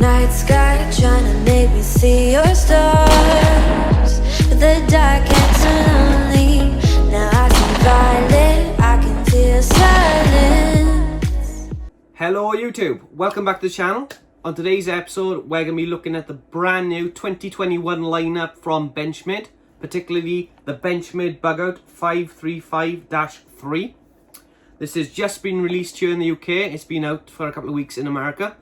night sky trying to make me see your stars, but the dark gets lonely. Now I see violet, I can feel silence. Hello YouTube, welcome back to the channel. On today's episode we're going to be looking at the brand new 2021 lineup from Benchmade, particularly the Benchmade Bugout 535-3. This has just been released here in the UK. It's been out for a couple of weeks in America.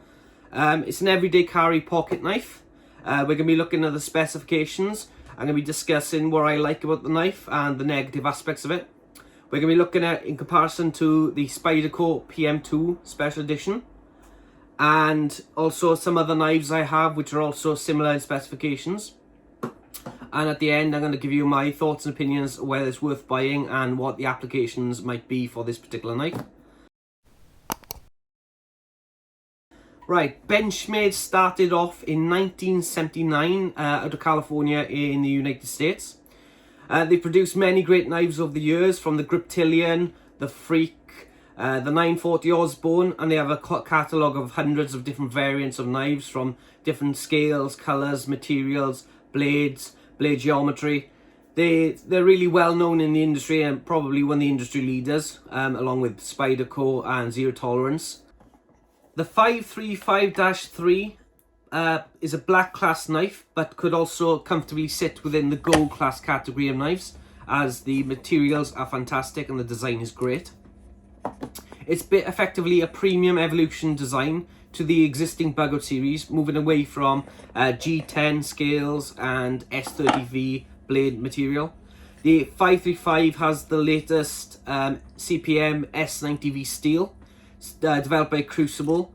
It's an everyday carry pocket knife. We're going to be looking at the specifications. I'm going to be discussing what I like about the knife and the negative aspects of it. We're going to be looking at in comparison to the Spyderco PM2 Special Edition, and also some other knives I have which are also similar in specifications. And at the end I'm going to give you my thoughts and opinions whether it's worth buying and what the applications might be for this particular knife. Right, Benchmade started off in 1979 out of California in the United States. They produced many great knives over the years, from the Griptilian, the Freak, the 940 Osborne, and they have a catalogue of hundreds of different variants of knives from different scales, colours, materials, blades, blade geometry. They're really well known in the industry and probably one of the industry leaders, along with Spyderco and Zero Tolerance. The 535-3 is a black class knife, but could also comfortably sit within the gold class category of knives, as the materials are fantastic and the design is great. It's effectively a premium evolution design to the existing Bugout series, moving away from G10 scales and S30V blade material. The 535 has the latest CPM S90V steel, developed by Crucible.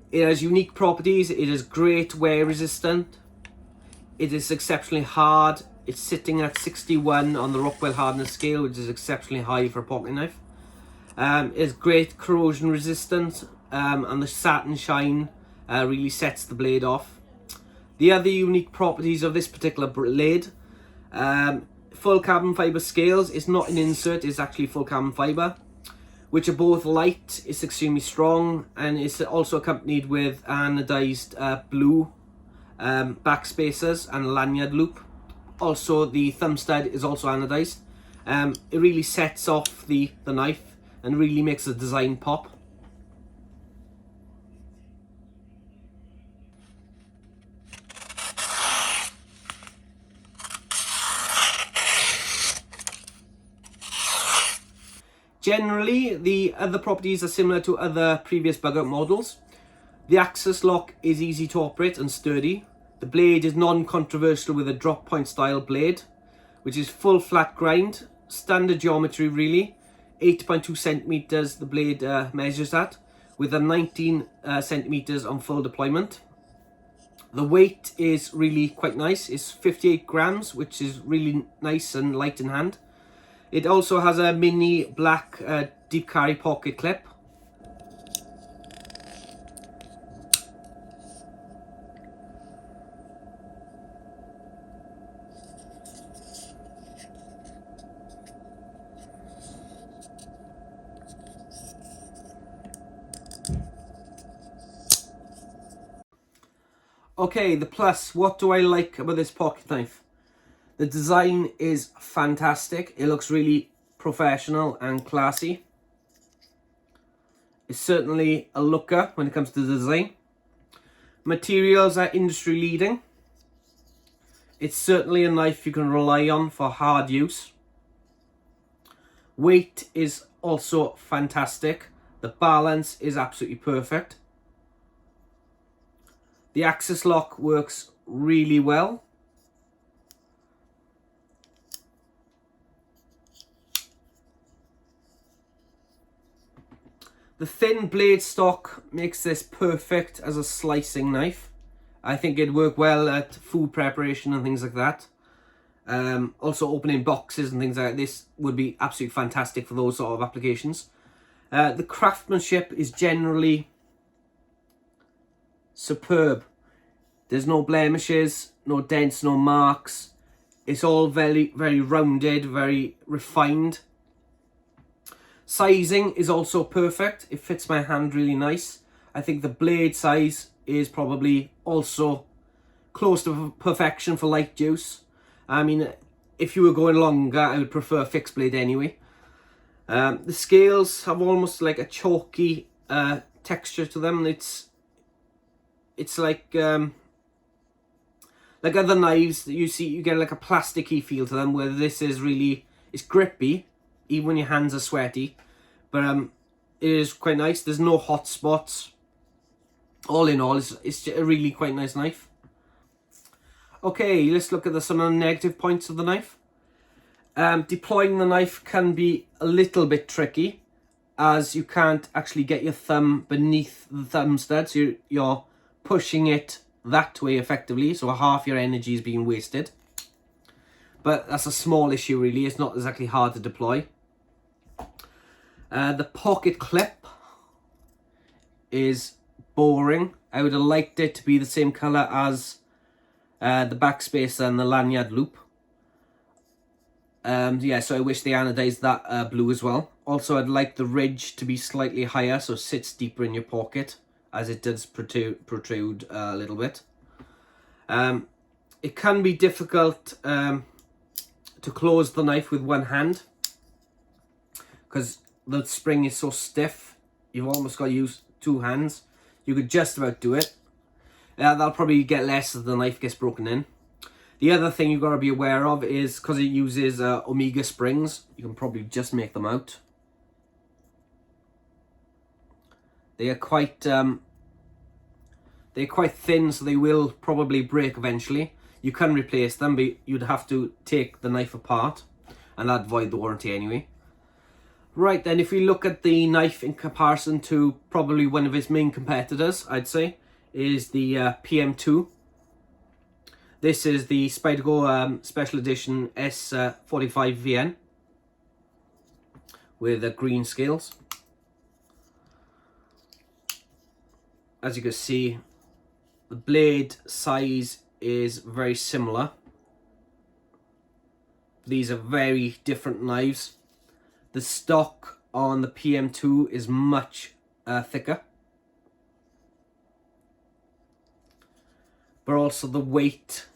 It has unique properties. It is great wear resistant. It is exceptionally hard. It's sitting at 61 on the Rockwell hardness scale, which is exceptionally high for a pocket knife. It has great corrosion resistance, and the satin shine really sets the blade off. The other unique properties of this particular blade: full carbon fibre scales. It's not an insert, it's actually full carbon fibre, which are both light, it's extremely strong, and it's also accompanied with anodized blue back spacers and a lanyard loop. Also, the thumb stud is also anodized. It really sets off the knife and really makes the design pop. Generally, the other properties are similar to other previous Bugout models. The axis lock is easy to operate and sturdy. The blade is non-controversial with a drop point style blade, which is full flat grind, standard geometry really. 8.2 centimeters the blade measures at, with a 19 centimeters on full deployment. The weight is really quite nice. It's 58 grams, which is really nice and light in hand. It also has a mini black deep carry pocket clip. Okay, the plus. What do I like about this pocket knife? The design is fantastic. It looks really professional and classy. It's certainly a looker when it comes to the design. Materials are industry leading. It's certainly a knife you can rely on for hard use. Weight is also fantastic. The balance is absolutely perfect. The axis lock works really well. The thin blade stock makes this perfect as a slicing knife. I think it'd work well at food preparation and things like that. Also opening boxes and things like that. This would be absolutely fantastic for those sort of applications. The craftsmanship is generally superb. There's no blemishes, no dents, no marks. It's all very, very rounded, very refined. Sizing is also perfect. It fits my hand really nice. I think the blade size is probably also close to perfection for light use. I mean, if you were going longer, I would prefer fixed blade anyway. The scales have almost like a chalky texture to them. It's like other knives that you see, you get like a plasticky feel to them, where this is really, it's grippy even when your hands are sweaty, but it is quite nice. There's no hot spots. All in all, it's a really quite nice knife. Okay, let's look at some of the negative points of the knife. Deploying the knife can be a little bit tricky, as you can't actually get your thumb beneath the thumb stud, so you're pushing it that way effectively, so half your energy is being wasted. But that's a small issue really, it's not exactly hard to deploy. The pocket clip is boring. I would have liked it to be the same colour as the backspacer and the lanyard loop. Yeah, so I wish they anodized that blue as well. Also, I'd like the ridge to be slightly higher, so it sits deeper in your pocket, as it does protrude a little bit. It can be difficult to close the knife with one hand, because the spring is so stiff. You've almost got to use two hands. You could just about do it. That'll probably get less as the knife gets broken in. The other thing you've got to be aware of is, because it uses Omega springs, you can probably just make them out. They are quite thin, so they will probably break eventually. You can replace them, but you'd have to take the knife apart, and that'd void the warranty anyway. Right then, if we look at the knife in comparison to probably one of its main competitors, I'd say, is the PM2. This is the Spyderco Special Edition S45VN with green scales. As you can see, the blade size is very similar. These are very different knives. The stock on the PM2 is much thicker. But also the weight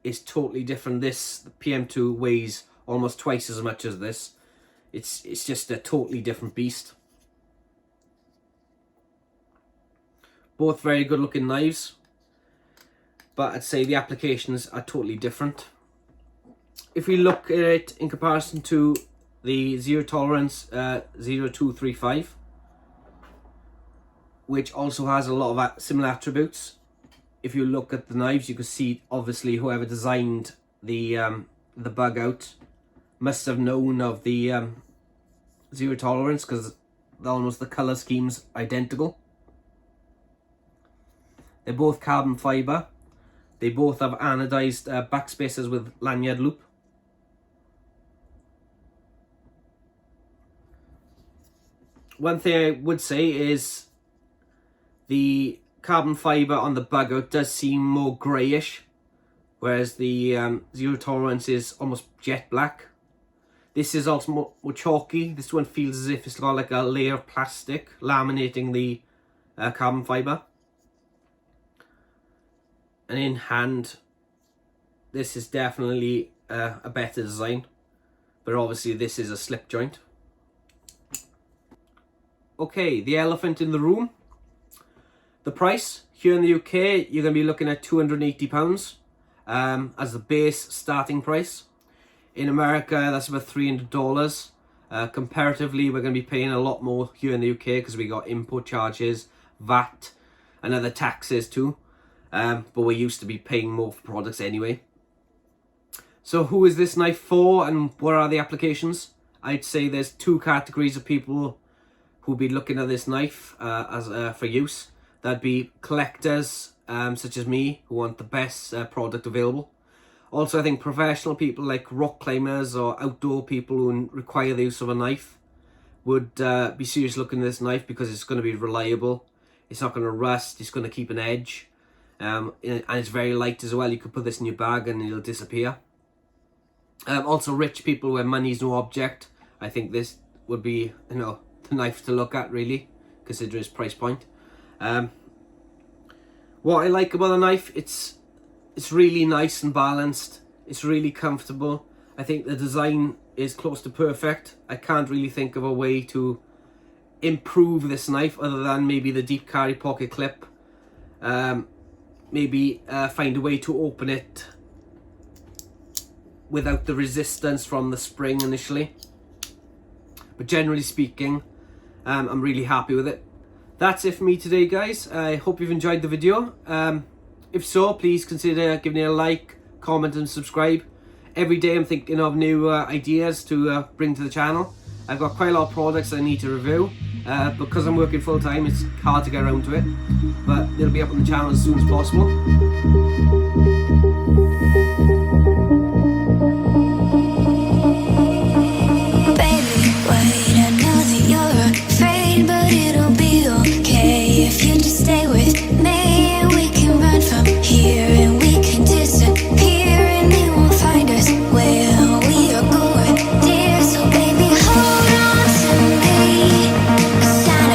is totally different. The PM2 weighs almost twice as much as this. It's just a totally different beast. Both very good looking knives, but I'd say the applications are totally different. If we look at it in comparison to the Zero Tolerance 0235, which also has a lot of similar attributes. If you look at the knives, you can see obviously whoever designed the Bugout must have known of the Zero Tolerance, because almost the colour scheme's identical. They're both carbon fibre. They both have anodized backspacers with lanyard loop. One thing I would say is the carbon fibre on the Bugout does seem more greyish, whereas the Zero Tolerance is almost jet black. This is also more chalky. This one feels as if it's got like a layer of plastic laminating the carbon fibre. And in hand, this is definitely a better design, but obviously this is a slip joint. Okay, the elephant in the room. The price here in the UK, you're going to be looking at £280 as the base starting price. In America, that's about $300. Comparatively, we're going to be paying a lot more here in the UK because we got import charges, VAT, and other taxes too. But we used to be paying more for products anyway. So who is this knife for, and what are the applications? I'd say there's two categories of people who'll be looking at this knife for use. That'd be collectors such as me, who want the best product available. Also, I think professional people like rock climbers or outdoor people who require the use of a knife would be serious looking at this knife, because it's going to be reliable. It's not going to rust. It's going to keep an edge. And it's very light as well. You could put this in your bag and it'll disappear. Also, rich people where money's no object, I think this would be, the knife to look at, really, consider its price point. What I like about the knife, it's really nice and balanced. It's really comfortable. I think the design is close to perfect. I can't really think of a way to improve this knife other than maybe the deep carry pocket clip. Maybe find a way to open it without the resistance from the spring initially. But generally speaking, I'm really happy with it. That's it for me today, guys. I hope you've enjoyed the video. If so, please consider giving it a like, comment and subscribe. Every day I'm thinking of new ideas to bring to the channel. I've got quite a lot of products I need to review. Because I'm working full time, it's hard to get around to it. But they'll be up on the channel as soon as possible.